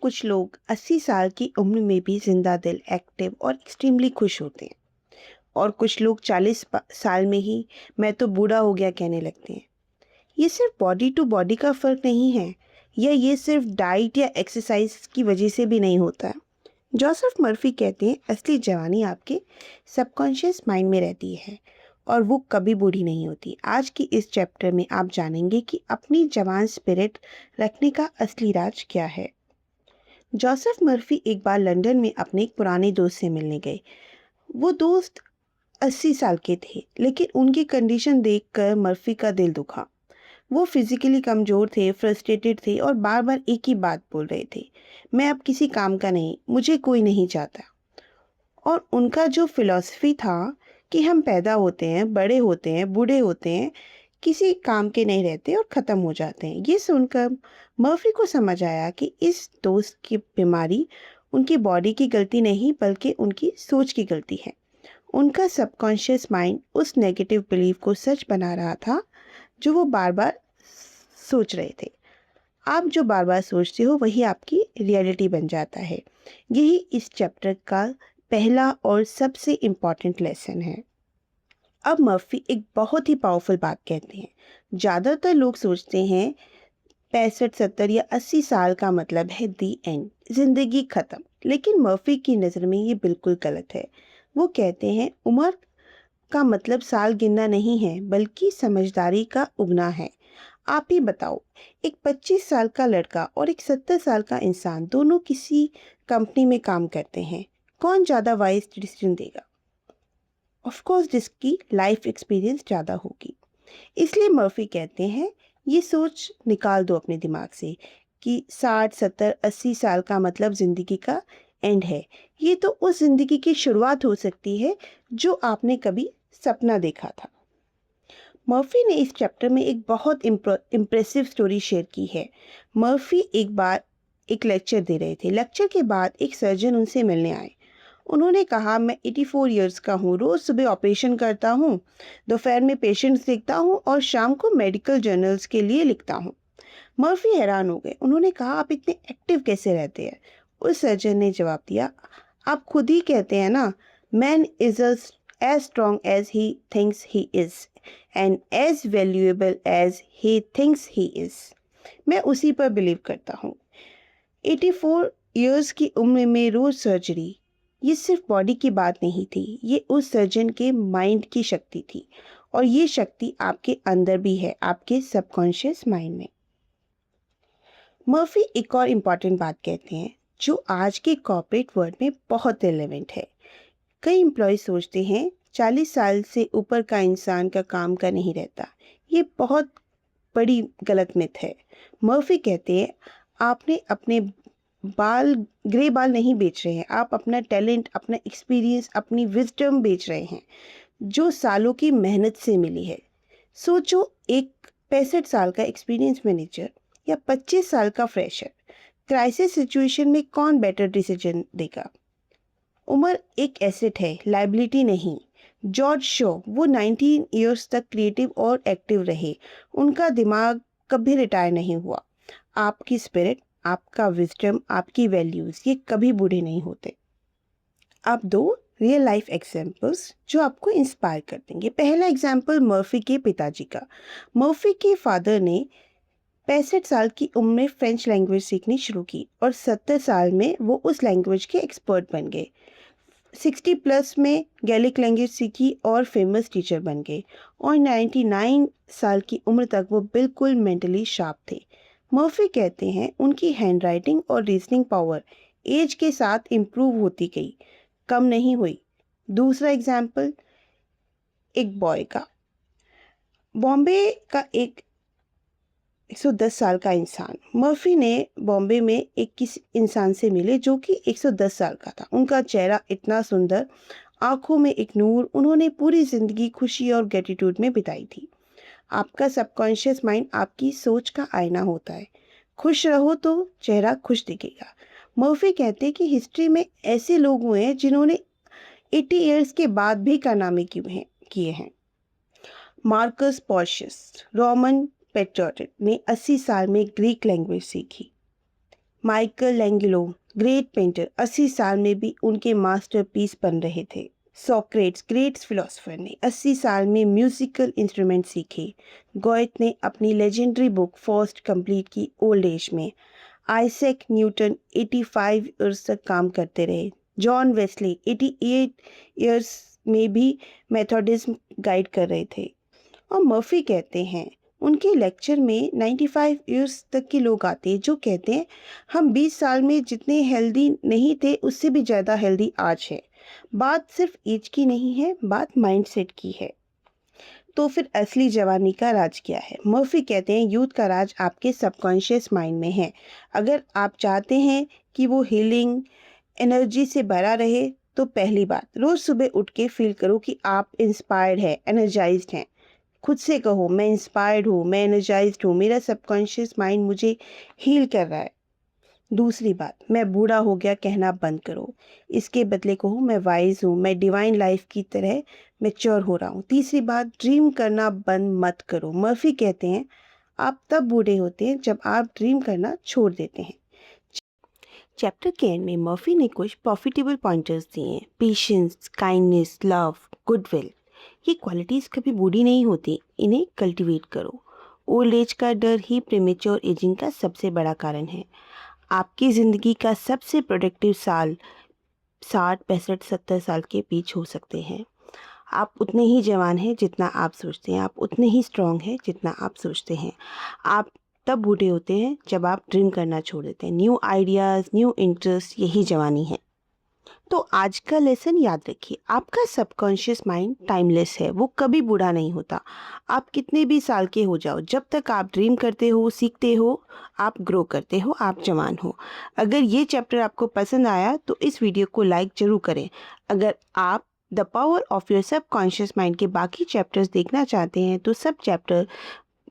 कुछ लोग 80 साल की उम्र में भी जिंदा दिल, एक्टिव और एक्सट्रीमली खुश होते हैं और कुछ लोग 40 साल में ही मैं तो बूढ़ा हो गया कहने लगते हैं। ये सिर्फ बॉडी टू बॉडी का फ़र्क नहीं है, या ये सिर्फ डाइट या एक्सरसाइज की वजह से भी नहीं होता है। जोसेफ मर्फी कहते हैं असली जवानी आपके सबकॉन्शियस माइंड में रहती है और वो कभी बूढ़ी नहीं होती। आज की इस चैप्टर में आप जानेंगे कि अपनी जवान स्पिरिट रखने का असली राज क्या है। जोसेफ मर्फी एक बार लंदन में अपने एक पुराने दोस्त से मिलने गए। वो दोस्त 80 साल के थे, लेकिन उनकी कंडीशन देखकर मर्फी का दिल दुखा। वो फिजिकली कमज़ोर थे, फ्रस्ट्रेटेड थे और बार बार एक ही बात बोल रहे थे, मैं अब किसी काम का नहीं, मुझे कोई नहीं चाहता। और उनका जो फिलॉसफी था कि हम पैदा होते हैं, बड़े होते हैं, बूढ़े होते हैं, किसी काम के नहीं रहते और ख़त्म हो जाते हैं। ये सुनकर मर्फी को समझ आया कि इस दोस्त की बीमारी उनकी बॉडी की गलती नहीं बल्कि उनकी सोच की गलती है। उनका सबकॉन्शियस माइंड उस नेगेटिव बिलीफ को सच बना रहा था जो वो बार बार सोच रहे थे। आप जो बार बार सोचते हो वही आपकी रियलिटी बन जाता है। यही इस चैप्टर का पहला और सबसे इम्पॉर्टेंट लेसन है। अब मर्फी एक बहुत ही पावरफुल बात कहते हैं। ज़्यादातर लोग सोचते हैं 65, 70 या 80 साल का मतलब है दी एंड, जिंदगी खत्म। लेकिन मर्फी की नज़र में ये बिल्कुल गलत है। वो कहते हैं उम्र का मतलब साल गिनना नहीं है बल्कि समझदारी का उगना है। आप ही बताओ, एक 25 साल का लड़का और एक 70 साल का इंसान दोनों किसी कंपनी में काम करते हैं, कौन ज़्यादा वाइज डिसीजन देगा? ऑफ कोर्स जिसकी लाइफ एक्सपीरियंस ज़्यादा होगी। इसलिए मर्फी कहते हैं ये सोच निकाल दो अपने दिमाग से कि 60, 70, 80 साल का मतलब ज़िंदगी का एंड है। ये तो उस ज़िंदगी की शुरुआत हो सकती है जो आपने कभी सपना देखा था। मर्फी ने इस चैप्टर में एक बहुत इम्प्रेसिव स्टोरी शेयर की है। मर्फी एक बार एक लेक्चर दे रहे थे। लेक्चर के बाद एक सर्जन उनसे मिलने आए। उन्होंने कहा, मैं 84 इयर्स का हूँ, रोज़ सुबह ऑपरेशन करता हूँ, दोपहर में पेशेंट्स देखता हूँ और शाम को मेडिकल जर्नल्स के लिए लिखता हूँ। मर्फी हैरान हो गए। उन्होंने कहा, आप इतने एक्टिव कैसे रहते हैं? उस सर्जन ने जवाब दिया, आप खुद ही कहते हैं ना, man is as strong as he thinks he is and as valuable as he thinks he is। मैं उसी पर बिलीव करता हूँ। 84 इयर्स की उम्र में रोज सर्जरी, ये सिर्फ बॉडी की बात नहीं थी, ये उस सर्जन के माइंड की शक्ति थी और ये शक्ति आपके अंदर भी है, आपके सबकॉन्शियस माइंड में। मर्फी एक और इम्पॉर्टेंट बात कहते हैं जो आज के कॉर्पोरेट वर्ल्ड में बहुत रिलेवेंट है। कई एम्प्लॉय सोचते हैं 40 साल से ऊपर का इंसान का काम का नहीं रहता। ये बहुत बड़ी गलत मिथ है। मर्फी कहते हैं आपने अपने बाल, ग्रे बाल नहीं बेच रहे हैं, आप अपना टैलेंट, अपना एक्सपीरियंस, अपनी विजडम बेच रहे हैं जो सालों की मेहनत से मिली है। सोचो, एक 65 साल का एक्सपीरियंस मैनेजर या 25 साल का फ्रेशर, क्राइसिस सिचुएशन में कौन बेटर डिसीजन देगा? उम्र एक एसेट है, लाइबिलिटी नहीं। जॉर्ज शो, वो 19 इयर्स तक क्रिएटिव और एक्टिव रहे, उनका दिमाग कभी रिटायर नहीं हुआ। आपकी स्पिरिट, आपका विजडम, आपकी वैल्यूज़, ये कभी बूढ़े नहीं होते। अब दो रियल लाइफ एग्जाम्पल्स जो आपको इंस्पायर कर देंगे। पहला एग्जाम्पल मर्फी के पिताजी का। मर्फी के फादर ने 65 साल की उम्र में फ्रेंच लैंग्वेज सीखनी शुरू की और 70 साल में वो उस लैंग्वेज के एक्सपर्ट बन गए। 60 प्लस में गैलिक लैंग्वेज सीखी और फेमस टीचर बन गए और 99 साल की उम्र तक वो बिल्कुल मेंटली शार्प थे। मर्फी कहते हैं उनकी हैंडराइटिंग और रीजनिंग पावर एज के साथ इम्प्रूव होती गई, कम नहीं हुई। दूसरा एग्जाम्पल एक बॉय का। बॉम्बे का एक 110 साल का इंसान। मर्फी ने बॉम्बे में एक किसी इंसान से मिले जो कि 110 साल का था। उनका चेहरा इतना सुंदर, आंखों में एक नूर, उन्होंने पूरी ज़िंदगी खुशी और ग्रेटिट्यूड में बिताई थी। आपका सबकॉन्शियस माइंड आपकी सोच का आईना होता है। खुश रहो तो चेहरा खुश दिखेगा। मर्फी कहते हैं कि हिस्ट्री में ऐसे लोग हुए हैं जिन्होंने 80 ईयर्स के बाद भी कारनामे किए हैं। मार्कस पोर्शियस, रोमन पेट्रोटिक ने 80 साल में ग्रीक लैंग्वेज सीखी। माइकल एंजेलो ग्रेट पेंटर 80 साल में भी उनके मास्टरपीस बन रहे थे। सोक्रेट्स ग्रेट फिलोसोफर ने 80 साल में म्यूजिकल इंस्ट्रूमेंट सीखे। गोएथ ने अपनी लेजेंडरी बुक फर्स्ट कंप्लीट की ओल्ड एज में। आइजैक न्यूटन 85 ईयर्स तक काम करते रहे। जॉन वेस्ले 88 ईयर्स में भी मेथोडिज्म गाइड कर रहे थे। और मर्फी कहते हैं उनके लेक्चर में 95 ईयर्स तक के लोग आते हैं जो कहते हैं हम 20 साल में जितने हेल्दी नहीं थे उससे भी ज़्यादा हेल्दी आज है। बात सिर्फ एज की नहीं है, बात माइंडसेट की है। तो फिर असली जवानी का राज क्या है? मर्फी कहते हैं यूथ का राज आपके सबकॉन्शियस माइंड में है। अगर आप चाहते हैं कि वो हीलिंग एनर्जी से भरा रहे तो पहली बात, रोज सुबह उठ के फील करो कि आप इंस्पायर्ड है, एनर्जाइज्ड हैं। खुद से कहो मैं इंस्पायर्ड हूँ, मैं एनर्जाइज्ड हूँ, मेरा सबकॉन्शियस माइंड मुझे हील कर रहा है। दूसरी बात, मैं बूढ़ा हो गया कहना बंद करो। इसके बदले कहो मैं वाइज हूँ, मैं डिवाइन लाइफ की तरह मैच्योर हो रहा हूँ। तीसरी बात, ड्रीम करना बंद मत करो। मर्फी कहते हैं आप तब बूढ़े होते हैं जब आप ड्रीम करना छोड़ देते हैं। चैप्टर के एंड में मर्फी ने कुछ प्रॉफिटेबल पॉइंटर्स दिए हैं। पेशेंस, काइंडनेस, लव, गुडविल, ये क्वालिटीज़ कभी बूढ़ी नहीं होती, इन्हें कल्टीवेट करो। ओल्ड एज का डर ही प्रीमेच्योर एजिंग का सबसे बड़ा कारण है। आपकी ज़िंदगी का सबसे प्रोडक्टिव साल 60, 65, 70 साल के बीच हो सकते हैं। आप उतने ही जवान हैं जितना आप सोचते हैं, आप उतने ही स्ट्रांग हैं जितना आप सोचते हैं। आप तब बूढ़े होते हैं जब आप ड्रीम करना छोड़ देते हैं। न्यू आइडियाज़, न्यू इंटरेस्ट, यही जवानी है। तो आज का लेसन याद रखिए, आपका सबकॉन्शियस माइंड टाइमलेस है, वो कभी बूढ़ा नहीं होता। आप कितने भी साल के हो जाओ, जब तक आप ड्रीम करते हो, सीखते हो, आप ग्रो करते हो, आप जवान हो। अगर ये चैप्टर आपको पसंद आया तो इस वीडियो को लाइक ज़रूर करें। अगर आप the power of your subconscious mind के बाकी चैप्टर्स देखना चाहते हैं तो सब चैप्टर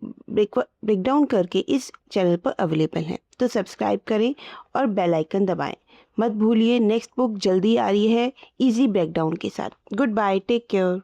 ब्रेकडाउन करके इस चैनल पर अवेलेबल हैं, तो सब्सक्राइब करें और बेल आइकन दबाएं। मत भूलिए नेक्स्ट बुक जल्दी आ रही है इजी ब्रेकडाउन के साथ। Goodbye, take care.